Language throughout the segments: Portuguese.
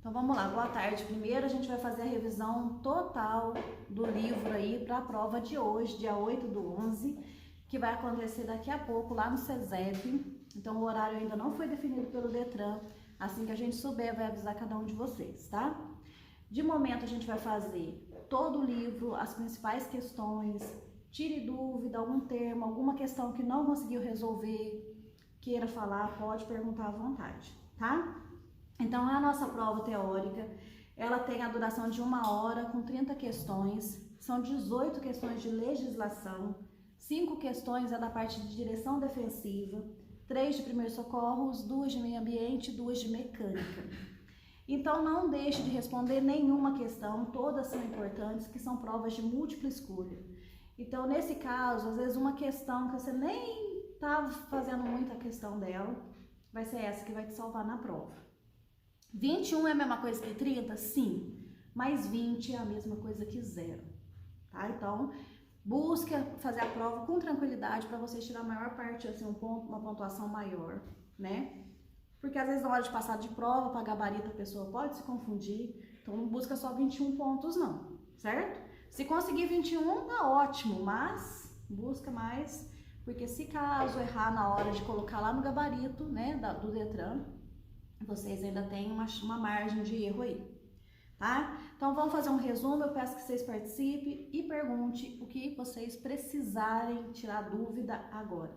Então vamos lá, boa tarde. Primeiro a gente vai fazer a revisão total do livro aí para a prova de hoje, dia 8/11, que vai acontecer daqui a pouco lá no SESEP. Então o horário ainda não foi definido pelo Detran. Assim que a gente souber, vai avisar cada um de vocês, tá? De momento a gente vai fazer todo o livro, as principais questões, tire dúvida, algum termo, alguma questão que não conseguiu resolver, queira falar, pode perguntar à vontade, tá? Então, a nossa prova teórica, ela tem a duração de 1 hora com 30 questões, são 18 questões de legislação, 5 questões é da parte de direção defensiva, 3 de primeiros socorros, 2 de meio ambiente e 2 de mecânica. Então, não deixe de responder nenhuma questão, todas são importantes, que são provas de múltipla escolha. Então, nesse caso, às vezes uma questão que você nem está fazendo muita questão dela, vai ser essa que vai te salvar na prova. 21 é a mesma coisa que 30? Sim, mas 20 é a mesma coisa que 0, tá? Então, busca fazer a prova com tranquilidade para você tirar a maior parte, assim, uma pontuação maior, né? Porque às vezes na hora de passar de prova, para gabarito, a pessoa pode se confundir, então não busca só 21 pontos não, certo? Se conseguir 21, tá ótimo, mas busca mais, porque se caso errar na hora de colocar lá no gabarito, né, do Detran, vocês ainda têm uma margem de erro aí, tá? Então vamos fazer um resumo, eu peço que vocês participem e pergunte o que vocês precisarem tirar dúvida agora,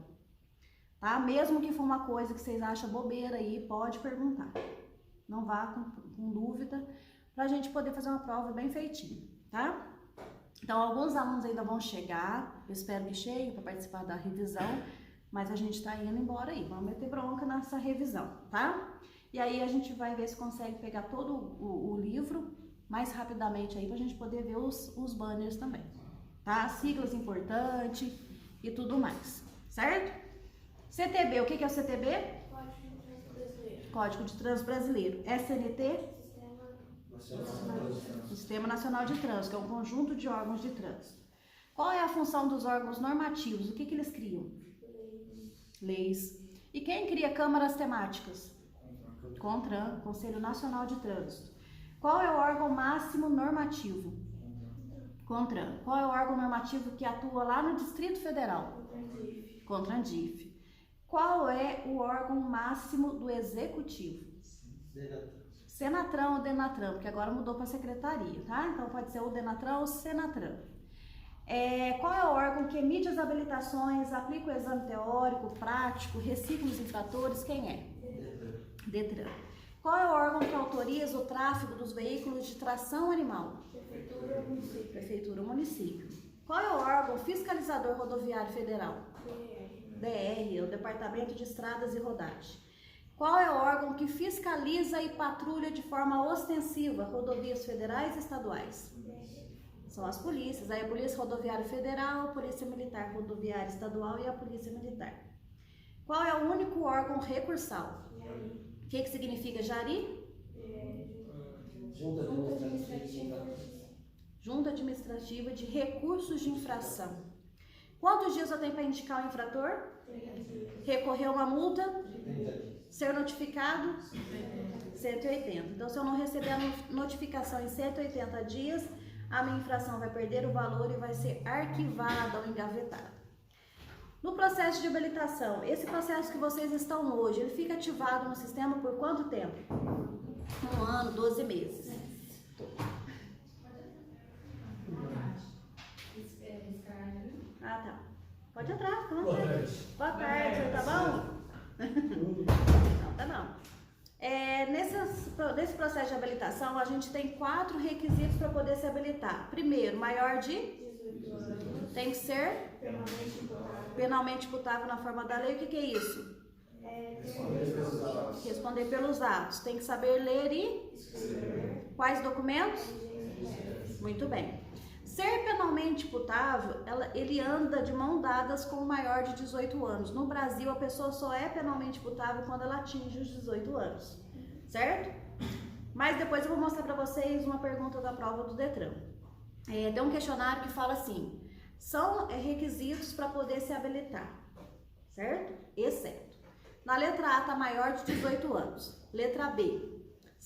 tá? Mesmo que for uma coisa que vocês acham bobeira aí, pode perguntar, não vá com dúvida, pra gente poder fazer uma prova bem feitinha, tá? Então alguns alunos ainda vão chegar, eu espero que cheguem para participar da revisão, mas a gente tá indo embora aí, vamos meter bronca nessa revisão, tá? E aí a gente vai ver se consegue pegar todo o livro mais rapidamente aí pra gente poder ver os banners também, tá? Siglas importantes e tudo mais, certo? CTB, o que é o CTB? Código de Trânsito Brasileiro. SNT? Sistema Nacional de Trânsito, que é um conjunto de órgãos de trânsito. Qual é a função dos órgãos normativos? O que eles criam? Leis. E quem cria câmaras temáticas? CONTRAN, Conselho Nacional de Trânsito. Qual é o órgão máximo normativo? CONTRAN. Qual é o órgão normativo que atua lá no Distrito Federal? CONTRANDIF. Qual é o órgão máximo do Executivo? Senatran ou Denatran, porque agora mudou para secretaria, tá? Então pode ser o Denatran ou Senatran. Qual é o órgão que emite as habilitações, aplica o exame teórico, prático, recicla os infratores? Quem é? Detran. Qual é o órgão que autoriza o tráfego dos veículos de tração animal? Prefeitura ou município. Qual é o órgão fiscalizador rodoviário federal? DR, o Departamento de Estradas e Rodagem. Qual é o órgão que fiscaliza e patrulha de forma ostensiva rodovias federais e estaduais? São as polícias, aí a Polícia Rodoviária Federal, a Polícia Militar Rodoviária Estadual e a Polícia Militar. Qual é o único órgão recursal? O que significa JARI? Junta Administrativa de Recursos de Infração. Quantos dias eu tenho para indicar o infrator? Recorrer uma multa? Ser notificado? 180. Então, se eu não receber a notificação em 180 dias, a minha infração vai perder o valor e vai ser arquivada ou engavetada. No processo de habilitação, esse processo que vocês estão hoje, ele fica ativado no sistema por quanto tempo? 1 ano, 12 meses. Ah, tá. Pode entrar, fica à vontade. Boa tarde, tá bom? Não, tá não. Nesse processo de habilitação, a gente tem 4 requisitos para poder se habilitar. Primeiro, maior de 18 anos. Tem que ser penalmente imputável na forma da lei. O que é isso? Responder pelos atos. Tem que saber ler e escrever. Quais documentos? Muito bem. Ser penalmente imputável, ele anda de mão dadas com o maior de 18 anos. No Brasil, a pessoa só é penalmente imputável quando ela atinge os 18 anos, certo? Mas depois eu vou mostrar para vocês uma pergunta da prova do Detran. Tem um questionário que fala assim, são requisitos para poder se habilitar, certo? Exceto. Na letra A está maior de 18 anos. Letra B,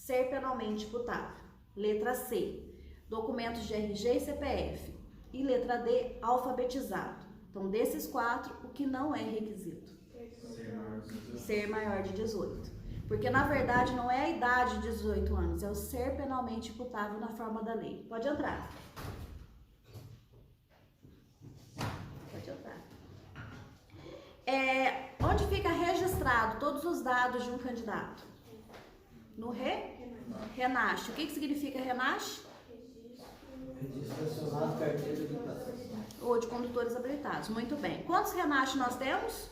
ser penalmente imputável. Letra C, documentos de RG e CPF. E letra D, alfabetizado. Então, desses 4, o que não é requisito? Ser maior de 18. Porque, na verdade, não é a idade de 18 anos, é o ser penalmente imputável na forma da lei. Pode entrar. Pode entrar. Onde fica registrado todos os dados de um candidato? No RENASH. O que significa RENASH? Registro Nacional de Carteira de Habilitação. Ou de condutores habilitados. Muito bem. Quantos RENASH nós temos?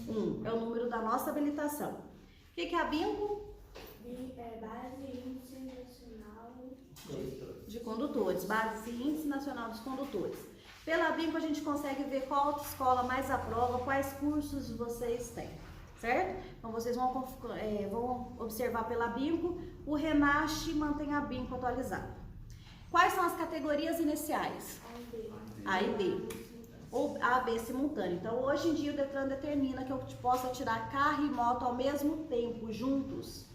1. É o número da nossa habilitação. O que é a BINCO? Base e Índice Nacional de Condutores. Base e Índice Nacional dos Condutores. Pela BINCO a gente consegue ver qual autoescola mais aprova, quais cursos vocês têm. Certo? Então vocês vão observar pela BINCO. O RENASH mantém a BINCO atualizada. Quais são as categorias iniciais? A e B. Ou A, B simultâneo. Então, hoje em dia, o Detran determina que eu possa tirar carro e moto ao mesmo tempo, juntos.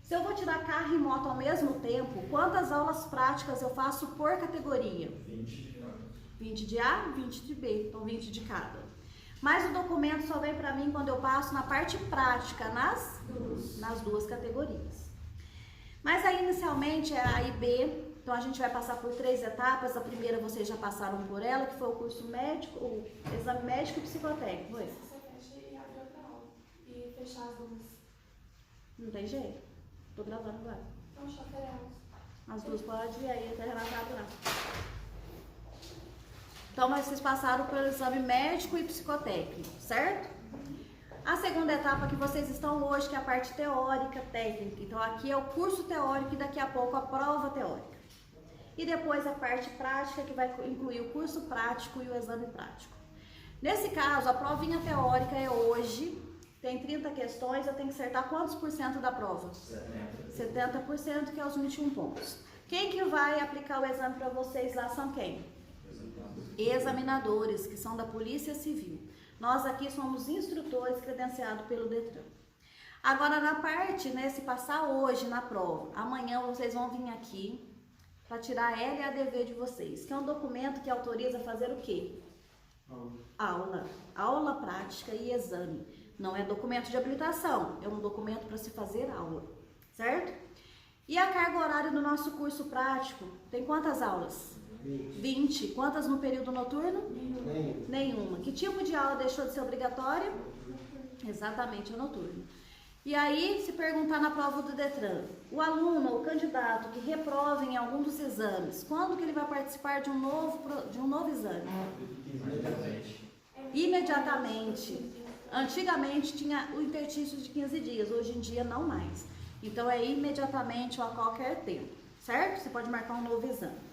Se eu vou tirar carro e moto ao mesmo tempo, quantas aulas práticas eu faço por categoria? 20 de A, 20 de B. Então, 20 de cada. Mas o documento só vem para mim quando eu passo na parte prática, nas duas categorias. Mas aí, inicialmente, é A e B. Então, a gente vai passar por 3 etapas. A primeira vocês já passaram por ela, que foi o curso médico, o exame médico e psicotécnico. Foi? Você fecha e abre outra aula. E fechar as duas. Não tem jeito. Tô gravando agora. Então, chateamos. As duas podem ir aí até relatado lá. Então, mas vocês passaram pelo exame médico e psicotécnico, certo? A segunda etapa que vocês estão hoje, que é a parte teórica, técnica. Então, aqui é o curso teórico e daqui a pouco a prova teórica. E depois a parte prática, que vai incluir o curso prático e o exame prático. Nesse caso, a provinha teórica é hoje, tem 30 questões, eu tenho que acertar quantos por cento da prova? 70%, que é os 21 pontos. Quem que vai aplicar o exame para vocês lá são quem? Examinadores, que são da Polícia Civil. Nós aqui somos instrutores credenciados pelo Detran. Agora, na parte, né, se passar hoje na prova, amanhã vocês vão vir aqui para tirar a LADV de vocês, que é um documento que autoriza fazer o quê? Aula. Aula prática e exame. Não é documento de habilitação, é um documento para se fazer aula, certo? E a carga horária do nosso curso prático, tem quantas aulas? 20. Quantas no período noturno? Nenhuma. Que tipo de aula deixou de ser obrigatória? Exatamente, a noturno. E aí, se perguntar na prova do Detran, o aluno ou candidato que reprova em algum dos exames, quando que ele vai participar de um novo exame? Imediatamente. Antigamente tinha o interstício de 15 dias, hoje em dia não mais. Então é imediatamente ou a qualquer tempo, certo? Você pode marcar um novo exame.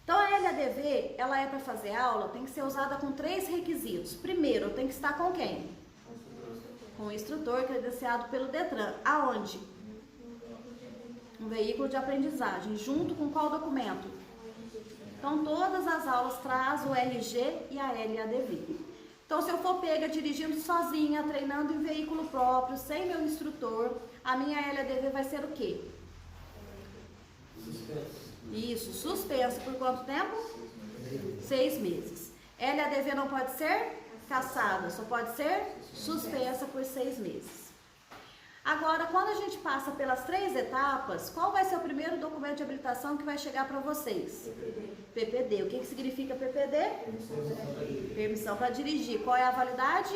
Então a LADV, ela é para fazer aula, tem que ser usada com 3 requisitos. Primeiro, eu tenho que estar com quem? Com o instrutor credenciado pelo Detran. Aonde? Um veículo de aprendizagem. Junto com qual documento? Então, todas as aulas trazem o RG e a LADV. Então, se eu for pega dirigindo sozinha, treinando em veículo próprio, sem meu instrutor, a minha LADV vai ser o quê? Suspenso. Isso, suspensa. Por quanto tempo? 6 meses. LADV não pode ser cassada, só pode ser suspensa por 6 meses. Agora, quando a gente passa pelas 3 etapas, qual vai ser o primeiro documento de habilitação que vai chegar para vocês? PPD. O que significa PPD? Permissão para dirigir. Qual é a validade?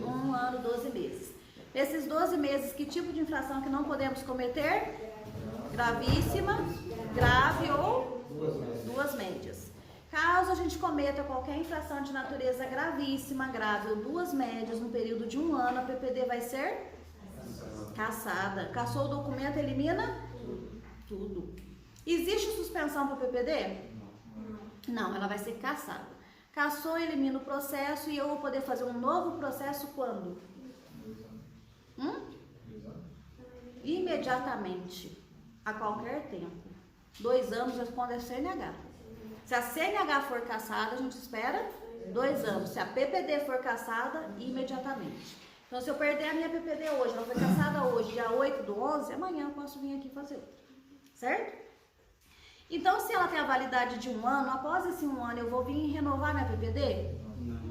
1 ano, 12 meses. Esses 12 meses, que tipo de infração que não podemos cometer? Gravíssima, grave ou 2 médias. Caso a gente cometa qualquer infração de natureza gravíssima, grave ou 2 médias no período de 1 ano, a PPD vai ser cassada. Cassou o documento, elimina tudo. Existe suspensão para o PPD? Não, ela vai ser cassada. Cassou, elimina o processo e eu vou poder fazer um novo processo quando? Imediatamente, a qualquer tempo. 2 anos responde a CNH. Se a CNH for cassada, a gente espera 2 anos. Se a PPD for cassada, imediatamente. Então, se eu perder a minha PPD hoje, ela foi cassada hoje, dia 8/11, amanhã eu posso vir aqui fazer outra, certo? Então, se ela tem a validade de 1 ano, após esse 1 ano eu vou vir renovar minha PPD?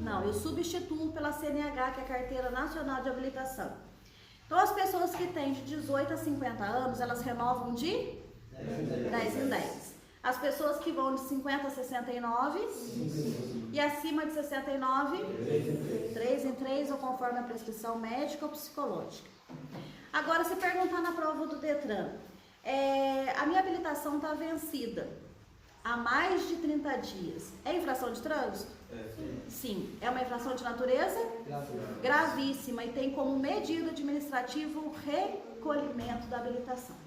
Não, eu substituo pela CNH, que é a Carteira Nacional de Habilitação. Então, as pessoas que têm de 18 a 50 anos, elas renovam de 10 em 10. As pessoas que vão de 50 a 69 e acima de 69, 3 em 3 ou conforme a prescrição médica ou psicológica. Agora, se perguntar na prova do Detran, a minha habilitação está vencida há mais de 30 dias. É infração de trânsito? Sim. É uma infração de natureza? Gravíssima e tem como medida administrativa o recolhimento da habilitação.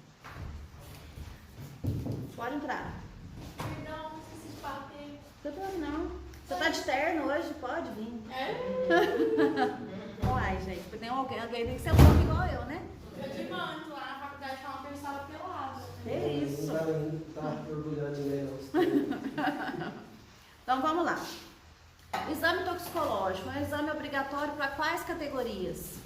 Pode entrar. Perdão, não sei se bater. Não. Você tá de terno hoje? Pode vir. Uai, gente, tem alguém tem que ser louco igual eu, né? Eu de manto lá na faculdade falam que eu estava pelada. É isso. Não tá orgulhado de ninguém, Então vamos lá. Exame toxicológico é um exame obrigatório para quais categorias?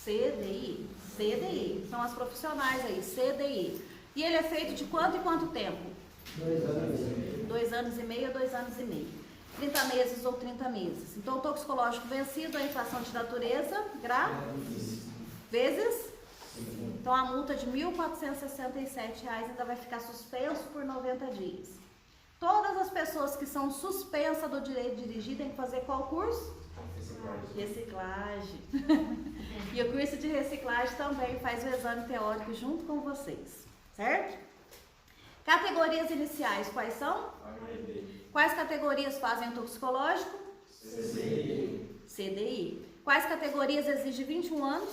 CDI. CDI. São as profissionais aí, CDI. E ele é feito de quanto em quanto tempo? 2 anos e meio. 2 anos e meio a 2 anos e meio. 30 meses ou 30 meses. Então, o toxicológico vencido é infração de natureza, vezes? Então, a multa de R$ 1.467 ainda vai ficar suspenso por 90 dias. Todas as pessoas que são suspensas do direito de dirigir têm que fazer qual curso? Reciclagem. E o curso de reciclagem também faz o exame teórico junto com vocês, certo? Categorias iniciais, quais são? Quais categorias fazem o toxicológico? CDI. Quais categorias exigem 21 anos?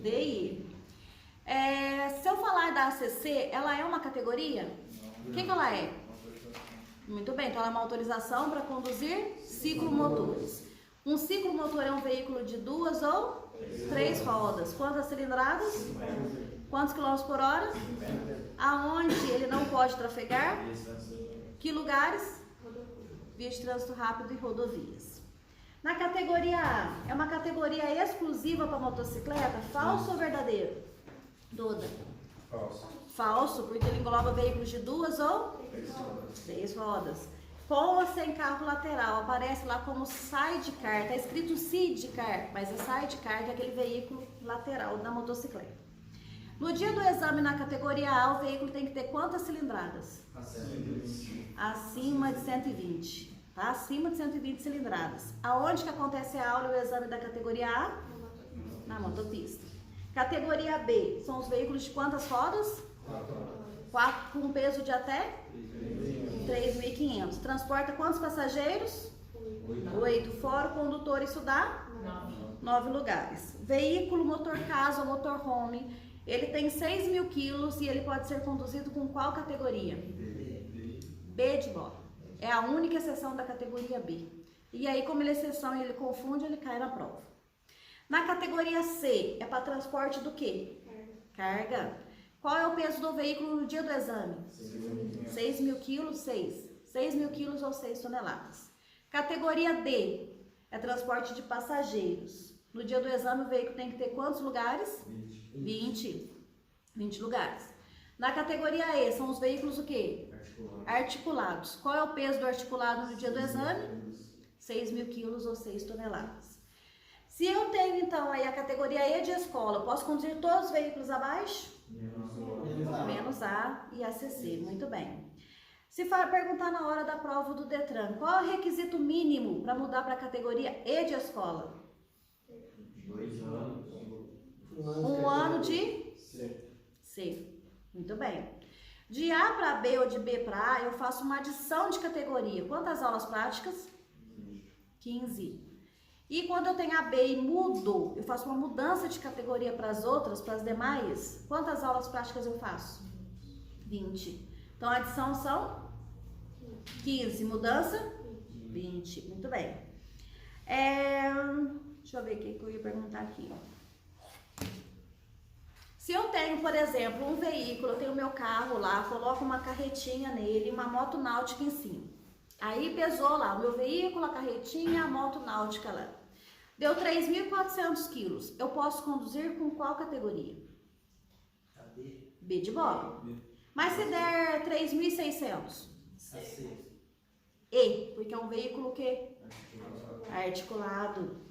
DI. Se eu falar da ACC, ela é uma categoria? O que ela é? Muito bem, então ela é uma autorização para conduzir ciclomotores. Um ciclomotor é um veículo de 2 ou 3 rodas. Quantas cilindradas? Quantos quilômetros por hora? Aonde ele não pode trafegar? Que lugares? Vias de trânsito rápido e rodovias. Na categoria A, é uma categoria exclusiva para motocicleta? Falso ou verdadeiro? Duda. Falso, porque ele engloba veículos de 2 ou 3 rodas. Com ou sem carro lateral, aparece lá como sidecar, está escrito sidecar, mas é sidecar, que é aquele veículo lateral da motocicleta. No dia do exame na categoria A, o veículo tem que ter quantas cilindradas? Acima de 120, tá? Acima de 120 cilindradas. Aonde que acontece a aula e o exame da categoria A? Na motopista. Categoria B, são os veículos de quantas rodas? 4 com peso de até? 3.500. Transporta quantos passageiros? 8. Fora o condutor, isso dá? 9 lugares. Veículo motor casa ou motorhome, ele tem 6.000 quilos e ele pode ser conduzido com qual categoria? B de bola. É a única exceção da categoria B. E aí, como ele é exceção e ele confunde, ele cai na prova. Na categoria C, é para transporte do quê? Carga. Qual é o peso do veículo no dia do exame? 6.000 quilos, 6. 6.000 quilos ou 6 toneladas. Categoria D, é transporte de passageiros. No dia do exame, o veículo tem que ter quantos lugares? 20 lugares. Na categoria E, são os veículos o quê? Articulados. Qual é o peso do articulado no dia do exame? 6.000 quilos ou 6 toneladas. Se eu tenho, então, aí a categoria E de escola, posso conduzir todos os veículos abaixo? Menos A e ACC. Muito bem. Se perguntar na hora da prova do Detran, qual é o requisito mínimo para mudar para a categoria E de escola? 2 anos. 1 ano de C. Muito bem. De A para B ou de B para A, eu faço uma adição de categoria. Quantas aulas práticas? 15. E quando eu tenho a B e mudo, eu faço uma mudança de categoria para as outras, para as demais, quantas aulas práticas eu faço? 20. Então, a adição são 15. Mudança? 20. Muito bem. Deixa eu ver o que eu ia perguntar aqui. Se eu tenho, por exemplo, um veículo, eu tenho meu carro lá, coloco uma carretinha nele, uma moto náutica em cima. Aí pesou lá o meu veículo, a carretinha, a moto náutica lá. Deu 3.400 quilos. Eu posso conduzir com qual categoria? Cadê? B de bola. Mas se der 3.600? AC. E, porque é um veículo que? Articulado.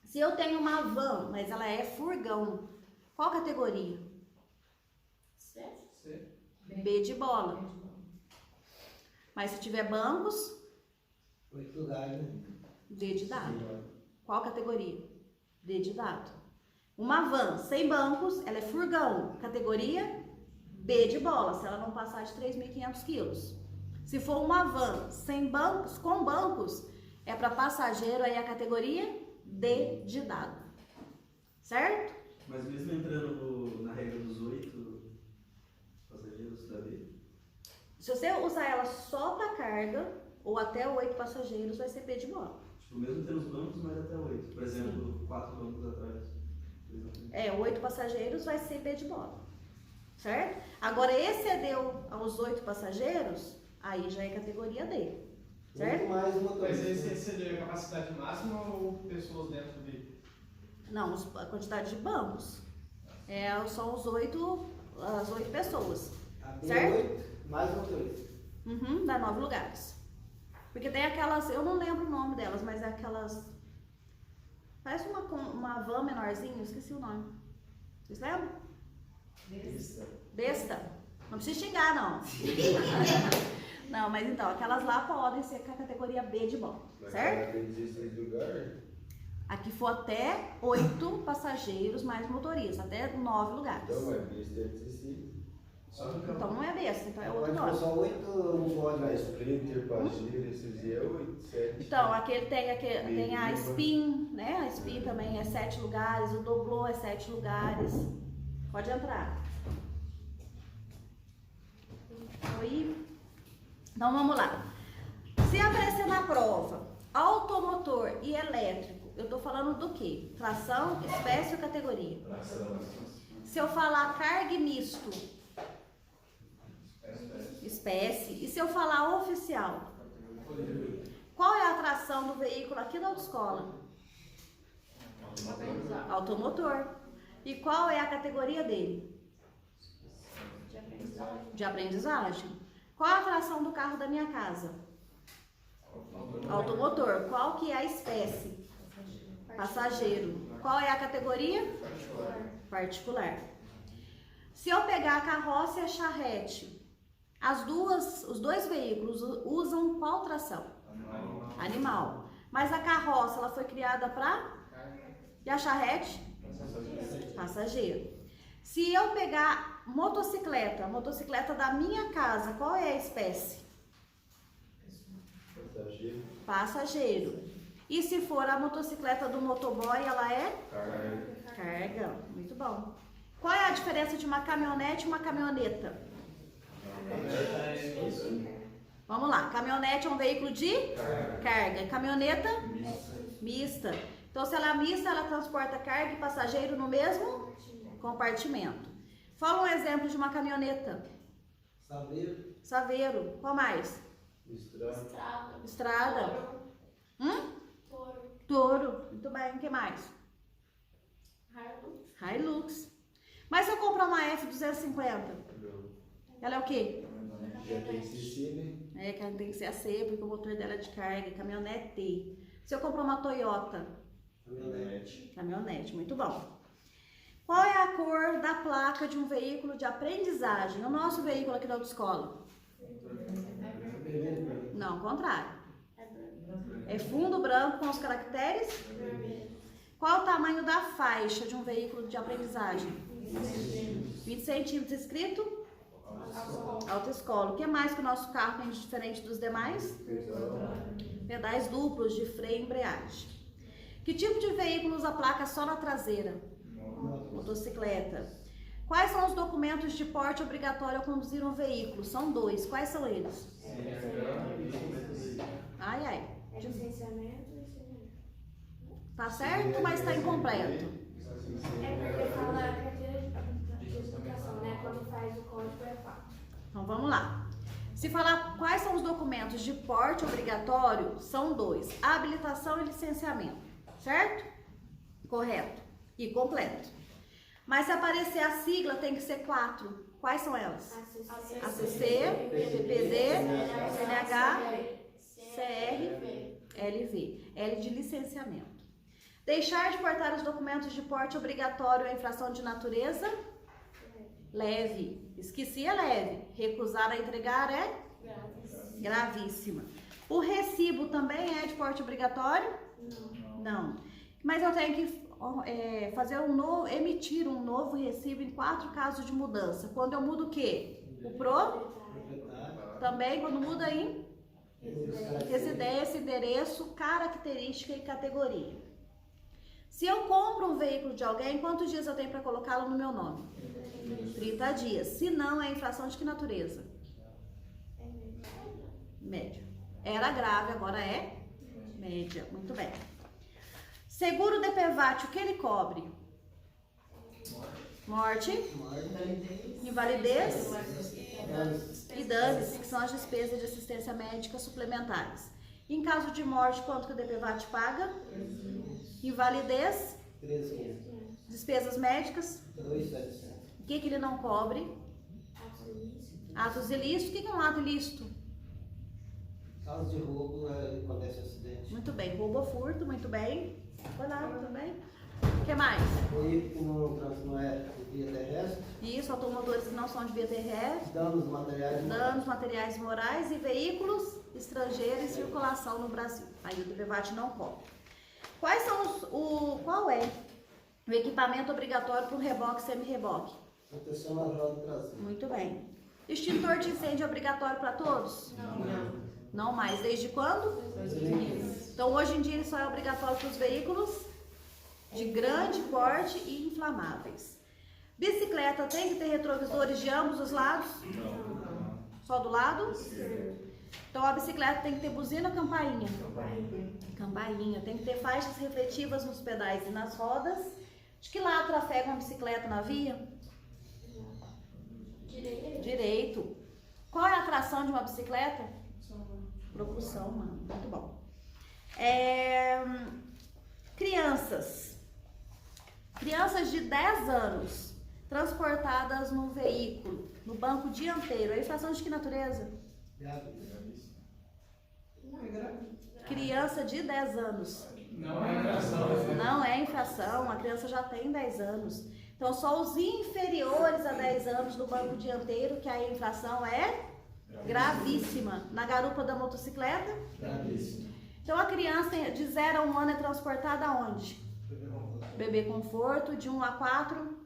Se eu tenho uma van, mas ela é furgão, qual categoria? C. B de bola. Mas se tiver bancos, 8 lugares, né? D de dado. Qual categoria? D de dado. Uma van sem bancos, ela é furgão. Categoria B de bola, se ela não passar de 3.500 quilos. Se for uma van sem bancos, com bancos, é para passageiro, aí a categoria D de dado. Certo? Mas mesmo entrando na regra dos 8 passageiros da B? Se você usar ela só para carga, ou até 8 passageiros, vai ser B de bola. Tipo, mesmo tendo os bancos, mas até 8. Por exemplo, 4 bancos atrás. 8 passageiros vai ser B de bola. Certo? Agora, excedeu aos 8 passageiros, aí já é categoria D. Certo? Muito mais Mas motorista. esse seria a capacidade máxima ou pessoas dentro dele? Não, a quantidade de bancos. São as 8 pessoas. A B Certo? 8, mais motorista. Dá 9 lugares. Porque tem aquelas, eu não lembro o nome delas, mas é aquelas. Parece uma van menorzinha, eu esqueci o nome. Vocês lembram? Besta. Não precisa xingar, não. Não, mas então, aquelas lá podem ser com a categoria B de bola, certo? Tem 16 lugares? Aqui for até 8 passageiros mais motorista, até 9 lugares. Então, é besta é acessível. Então não é besta, então é outro Pode pôr nome. só 8 não pode A mais. Sprinter, Pajero, esses aí é 8, 7. Então, aquele tem a Spin, né? A Spin também é 7 lugares, o Doblô é 7 lugares. Pode entrar. Oi. Então vamos lá. Se aparecer na prova automotor e elétrico, eu tô falando do quê? Tração, espécie ou categoria? Se eu falar carga e misto, espécie. E se eu falar oficial? Qual é a tração do veículo aqui na autoescola? Automotor. E qual é a categoria dele? De aprendizagem. Qual a tração do carro da minha casa? Automotor. Qual que é a espécie? Passageiro. Qual é a categoria? Particular. Se eu pegar a carroça e a charrete, os dois veículos usam qual tração? Animal. Mas a carroça, ela foi criada para? E a charrete? Passageiro. Se eu pegar motocicleta, motocicleta da minha casa, qual é a espécie? Passageiro. Passageiro. E se for a motocicleta do motoboy, ela é? Carga. Muito bom. Qual é a diferença de uma caminhonete e uma caminhoneta? Vamos lá. Caminhonete é um veículo de carga. Caminhoneta? Mista. Então, se ela é mista, ela transporta carga e passageiro no mesmo compartimento. Fala um exemplo de uma caminhoneta. Saber. Saveiro. Qual mais? Estrada. Estrada. Toro. Touro. Muito bem. O que mais? Hilux. Hilux. Mas se eu comprar uma F250, ela é o quê? Já tem CC, né? Que ela tem que ser a C, porque o motor dela é de carga. Caminhonete. Se eu comprar uma Toyota, caminhonete. Muito bom. Qual é a cor da placa de um veículo de aprendizagem? O nosso veículo aqui da autoescola? Não, contrário. É fundo branco com os caracteres? Qual o tamanho da faixa de um veículo de aprendizagem? 20 centímetros. Escrito? Autoescola. O que mais que o nosso carro tem de diferente dos demais? Pedais duplos de freio e embreagem. Que tipo de veículo usa placa só na traseira? Motocicleta. Quais são os documentos de porte obrigatório ao conduzir um veículo? São 2. Quais são eles? Ai. Licenciamento e CNH. Tá certo, mas está incompleto. É porque fala carteira de educação, né? Quando faz o código é 4. Então vamos lá. Se falar quais são os documentos de porte obrigatório, são 2: habilitação e licenciamento, certo? Correto e completo. Mas se aparecer a sigla, tem que ser 4. Quais são elas? ACC, PPD, CNH, CR, LV. L de licenciamento. Deixar de portar os documentos de porte obrigatório é infração de natureza leve. Esqueci, é leve. Recusar a entregar é gravíssima. O recibo também é de porte obrigatório? Não. Mas eu tenho que emitir um novo recibo em 4 casos de mudança. Quando eu mudo o quê? O Proprietário. também quando muda em residência, endereço, característica e categoria. Se eu compro um veículo de alguém, quantos dias eu tenho para colocá-lo no meu nome? 30 dias. Se não, é infração de que natureza? Média. Era grave, agora é média. Muito bem. Seguro DPVAT, o que ele cobre? Morte, invalidez e danos, que são as despesas de assistência médica suplementares. Em caso de morte, quanto que o DPVAT paga? Invalidez, 13.500. despesas médicas, 2.700. o que ele não cobre? Atos ilícitos. O que é um ato ilícito? Caso de roubo, acontece acidente. Muito bem. Roubo ou furto, muito bem. Vai lá, muito bem. O que mais? Veículo que não é via terrestre. Isso, automotores que não são de via terrestre. Danos materiais. Danos materiais e morais e veículos estrangeiros em circulação no Brasil. Aí o DPVAT não cobre. Quais são qual é o equipamento obrigatório para um reboque e semi-reboque? Proteção na roda traseira. Muito bem. Extintor de incêndio é obrigatório para todos? Não mais. Desde quando? Então, hoje em dia, ele só é obrigatório para os veículos de grande porte e inflamáveis. Bicicleta tem que ter retrovisores de ambos os lados? Não. Só do lado? Então, a bicicleta tem que ter buzina ou campainha? Campainha. Tem que ter faixas refletivas nos pedais e nas rodas. De que lado trafega uma bicicleta na via? Direito. Qual é a tração de uma bicicleta? Propulsão, mano. Muito bom. Crianças. Crianças de 10 anos transportadas num veículo, no banco dianteiro. É infração de que natureza? Criança de 10 anos. Não é infração. Não é infração, a criança já tem 10 anos. Então, só os inferiores a 10 anos no banco dianteiro, que a infração é gravíssima. Na garupa da motocicleta? Gravíssima. Então, a criança de 0 a 1 ano é transportada aonde? Bebê conforto, de 1 a 4?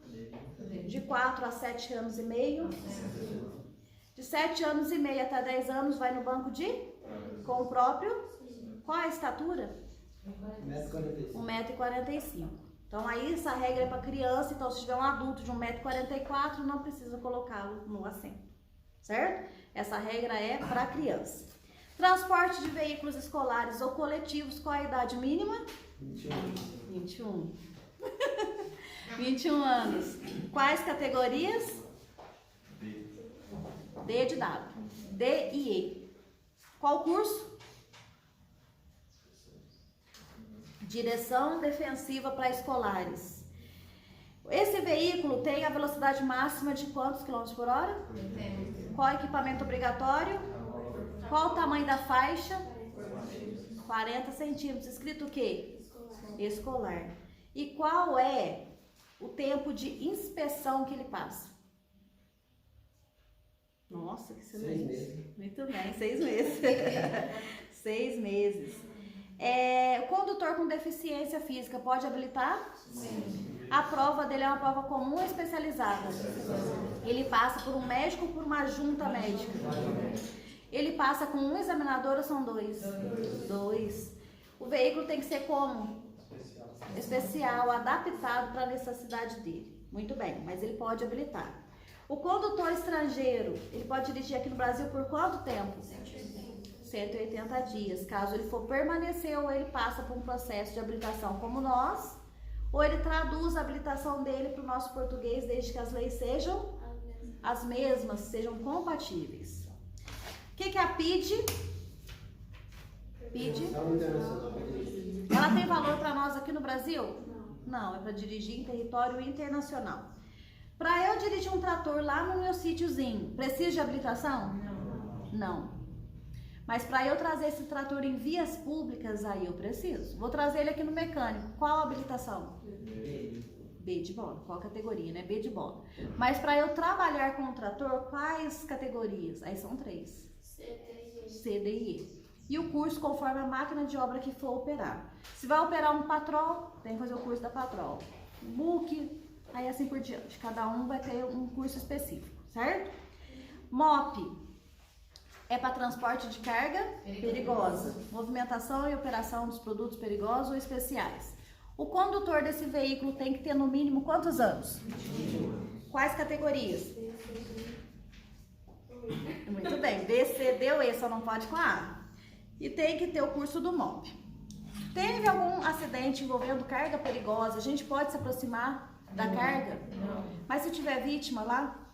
De 4 a 7 anos e meio? De 7 anos e meio até 10 anos vai no banco de? Com o próprio? Qual é a estatura? 1,45 m. Então, aí essa regra é para criança. Então, se tiver um adulto de 1,44 m, não precisa colocá-lo no assento. Certo? Essa regra é para criança. Transporte de veículos escolares ou coletivos, qual é a idade mínima? 21. 21 anos. Quais categorias? D de dado. D e E. Qual curso? Direção defensiva para escolares. Esse veículo tem a velocidade máxima de quantos quilômetros por hora? Qual equipamento obrigatório? Qual o tamanho da faixa? 40 centímetros. Escrito o quê? Escolar. E qual é o tempo de inspeção que ele passa? Nossa, que silêncio. 6 meses. Muito bem, 6 meses. 6 meses. O condutor com deficiência física pode habilitar? Sim. A prova dele é uma prova comum ou especializada? Ele passa por um médico ou por uma junta médica? Ele passa com um examinador ou são 2? 2. O veículo tem que ser como? Especial, adaptado para a necessidade dele. Muito bem, mas ele pode habilitar. O condutor estrangeiro, ele pode dirigir aqui no Brasil por quanto tempo? 180 dias. Caso ele for permanecer, ou ele passa por um processo de habilitação como nós, ou ele traduz a habilitação dele para o nosso português, desde que as leis sejam as mesmas, sejam compatíveis. que é a PID? PID? Permissão internacional. Ela tem valor para nós aqui no Brasil? Não, é para dirigir em território internacional. Para eu dirigir um trator lá no meu sítiozinho, precisa de habilitação? Não. Mas para eu trazer esse trator em vias públicas, aí eu preciso. Vou trazer ele aqui no mecânico. Qual a habilitação? B de bola. Qual categoria, né? B de bola. Mas para eu trabalhar com o trator, quais categorias? Aí são 3. C, D e E. E o curso conforme a máquina de obra que for operar. Se vai operar um patrol, tem que fazer o curso da patrol. MUC, aí assim por diante. Cada um vai ter um curso específico, certo? MOP é para transporte de carga perigosa. Movimentação e operação dos produtos perigosos ou especiais. O condutor desse veículo tem que ter no mínimo quantos anos? Quais categorias? Muito bem, B, C, D ou E, só não pode com a A. E tem que ter o curso do MOP. Teve algum acidente envolvendo carga perigosa, a gente pode se aproximar da carga? Não. Mas se tiver vítima lá?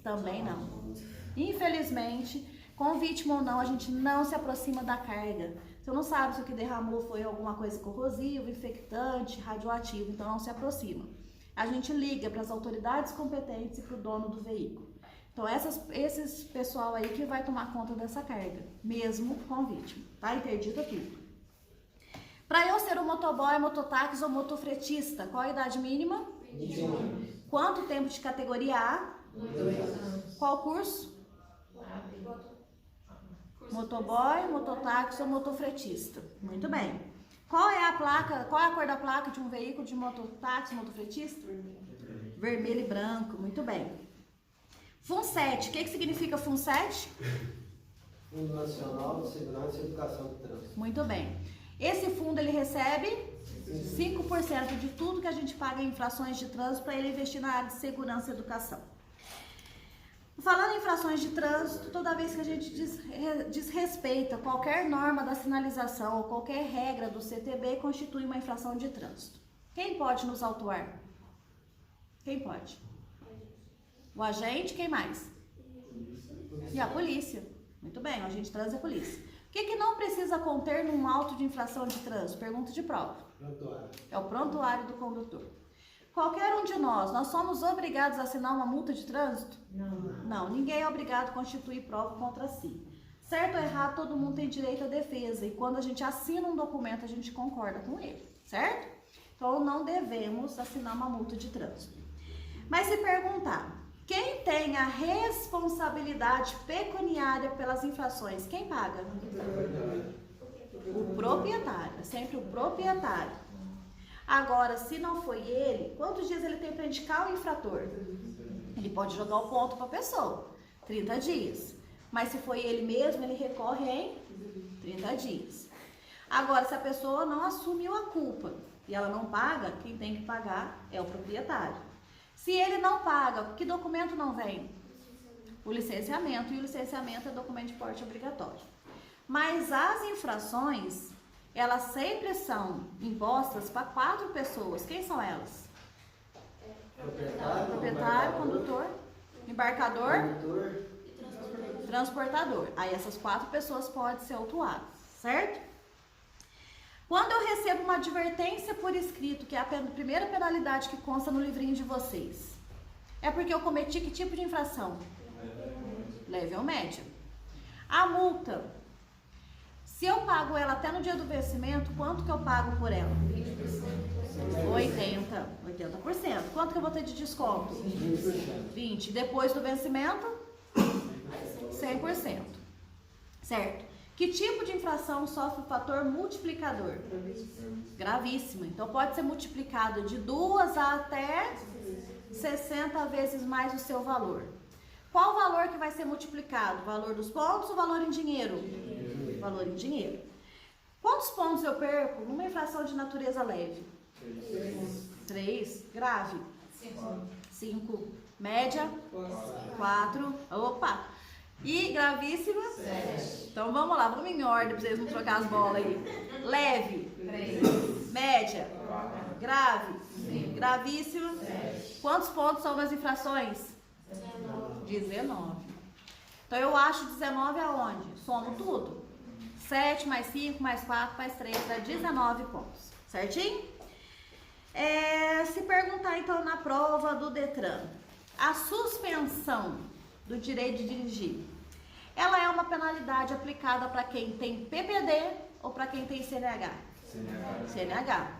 Também não. Infelizmente, com vítima ou não, a gente não se aproxima da carga. Você não sabe se o que derramou foi alguma coisa corrosiva, infectante, radioativo, então não se aproxima. A gente liga para as autoridades competentes e para o dono do veículo. Então, esses pessoal aí que vai tomar conta dessa carga, mesmo com vítima. Tá interdito aqui. Para eu ser um motoboy, mototáxi ou motofretista, qual a idade mínima? 21 anos. Quanto tempo de categoria A? 2 anos. Qual curso? Motoboy, mototáxi ou motofretista. Muito bem. Qual é a placa, qual é a cor da placa de um veículo de mototáxi, motofretista? Vermelho e branco. Muito bem. FUNSET, o que significa FUNSET? Fundo Nacional de Segurança e Educação do Trânsito. Muito bem. Esse fundo ele recebe 5% de tudo que a gente paga em infrações de trânsito para ele investir na área de segurança e educação. Falando em infrações de trânsito, toda vez que a gente desrespeita qualquer norma da sinalização ou qualquer regra do CTB, constitui uma infração de trânsito. Quem pode nos autuar? Quem pode? O agente, quem mais? E a polícia. Muito bem, o agente de trânsito é a polícia. O que não precisa conter num auto de infração de trânsito? Pergunta de prova. Prontuário. É o prontuário do condutor. Qualquer um de nós somos obrigados a assinar uma multa de trânsito? Não, ninguém é obrigado a constituir prova contra si. Certo ou errado, todo mundo tem direito à defesa. E quando a gente assina um documento, a gente concorda com ele, certo? Então, não devemos assinar uma multa de trânsito. Mas se perguntar, quem tem a responsabilidade pecuniária pelas infrações? Quem paga? O proprietário, é sempre o proprietário. Agora, se não foi ele, quantos dias ele tem para indicar o infrator? Ele pode jogar o ponto para a pessoa, 30 dias. Mas se foi ele mesmo, ele recorre em 30 dias. Agora, se a pessoa não assumiu a culpa e ela não paga, quem tem que pagar é o proprietário. Se ele não paga, que documento não vem? O licenciamento, e o licenciamento é documento de porte obrigatório. Mas as infrações, elas sempre são impostas para 4 pessoas. Quem são elas? Proprietário, condutor, embarcador, transportador. Aí essas 4 pessoas podem ser autuadas, certo? Quando eu recebo uma advertência por escrito, que é a primeira penalidade que consta no livrinho de vocês, é porque eu cometi que tipo de infração? Leve ou média. A multa, se eu pago ela até no dia do vencimento, quanto que eu pago por ela? 80%. Quanto que eu vou ter de desconto? 20%. Depois do vencimento? 100%. Certo? Que tipo de infração sofre o fator multiplicador? Gravíssimo. Então, pode ser multiplicado de 2 a até 60 vezes mais o seu valor. Qual o valor que vai ser multiplicado? O valor dos pontos ou valor em dinheiro? Valor em dinheiro. Quantos pontos eu perco numa infração de natureza leve? 3. Grave? 5. Média? 4. Opa! E gravíssima? 7. Então vamos lá, vamos em ordem para vocês não trocar as bolas aí. Leve? 3. Média? 4. Grave? 5. Gravíssima? 7. Quantos pontos são nas infrações? 19. Então Então eu acho 19 aonde? Somo tudo. 7 mais 5 mais 4 mais 3 dá 19 pontos. Certinho? Se perguntar então na prova do Detran, a suspensão do direito de dirigir, ela é uma penalidade aplicada para quem tem PPD ou para quem tem CNH? CNH.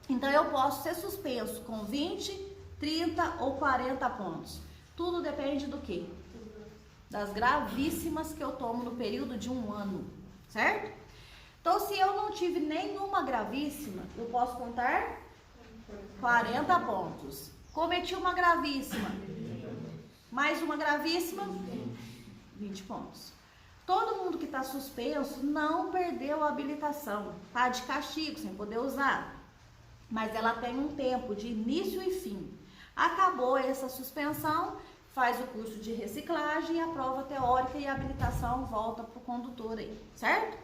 Então eu posso ser suspenso com 20, 30 ou 40 pontos. Tudo depende do quê? Das gravíssimas que eu tomo no período de 1 ano, certo? Então se eu não tive nenhuma gravíssima, eu posso contar 40 pontos. Cometi uma gravíssima, mais uma gravíssima, 20 pontos. Todo mundo que está suspenso não perdeu a habilitação, tá de castigo, sem poder usar. Mas ela tem um tempo de início e fim. Acabou essa suspensão, faz o curso de reciclagem e a prova teórica e a habilitação volta para o condutor aí, certo?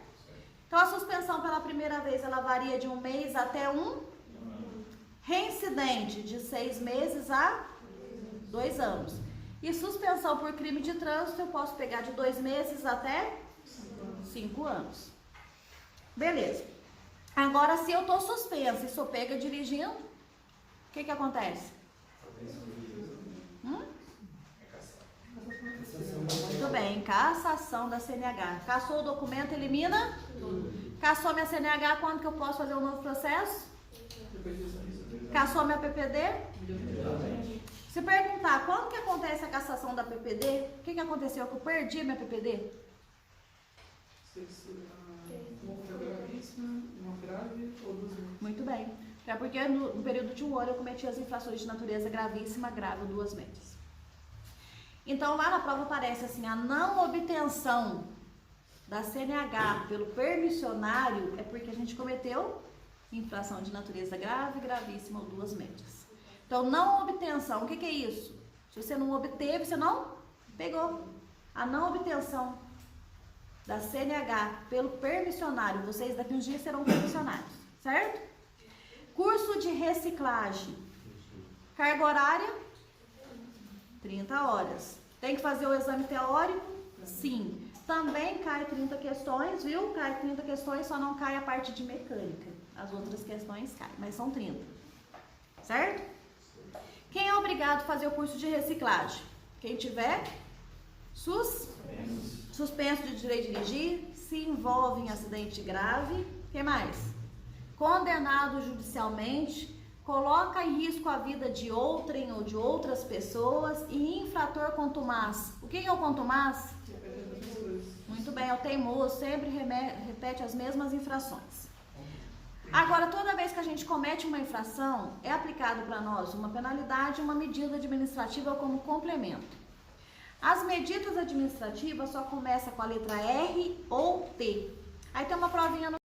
Então a suspensão pela primeira vez ela varia de 1 mês até 1 reincidente, de 6 meses a 2 anos. E suspensão por crime de trânsito eu posso pegar de 2 meses até 5 anos. Beleza. Agora, se eu tô suspensa e sou pega dirigindo, o que acontece? Muito bem, cassação da CNH. Cassou o documento, elimina? Cassou minha CNH, quando que eu posso fazer um novo processo? Cassou minha PPD? Se perguntar quando que acontece a cassação da PPD, o que aconteceu? Que eu perdi minha PPD? Muito bem. É porque no período de 1 ano eu cometi as infrações de natureza gravíssima, grave 2 vezes. Então lá na prova aparece assim, a não obtenção da CNH pelo permissionário é porque a gente cometeu infração de natureza grave, gravíssima ou 2 vezes. Então, não obtenção, o que é isso? Se você não obteve, você não pegou. A não obtenção da CNH pelo permissionário, vocês daqui uns dias serão permissionários, certo? Curso de reciclagem, carga horária, 30 horas. Tem que fazer o exame teórico? Sim. Também cai 30 questões, viu? Cai 30 questões, só não cai a parte de mecânica. As outras questões caem, mas são 30. Certo? Quem é obrigado a fazer o curso de reciclagem? Quem tiver suspenso de direito de dirigir, se envolve em acidente grave, quem mais? Condenado judicialmente, coloca em risco a vida de outrem ou de outras pessoas e infrator contumaz. O que é o contumaz? Muito bem, é o teimoso, sempre repete as mesmas infrações. Agora, toda vez que a gente comete uma infração, é aplicado para nós uma penalidade e uma medida administrativa como complemento. As medidas administrativas só começam com a letra R ou T. Aí tem uma provinha no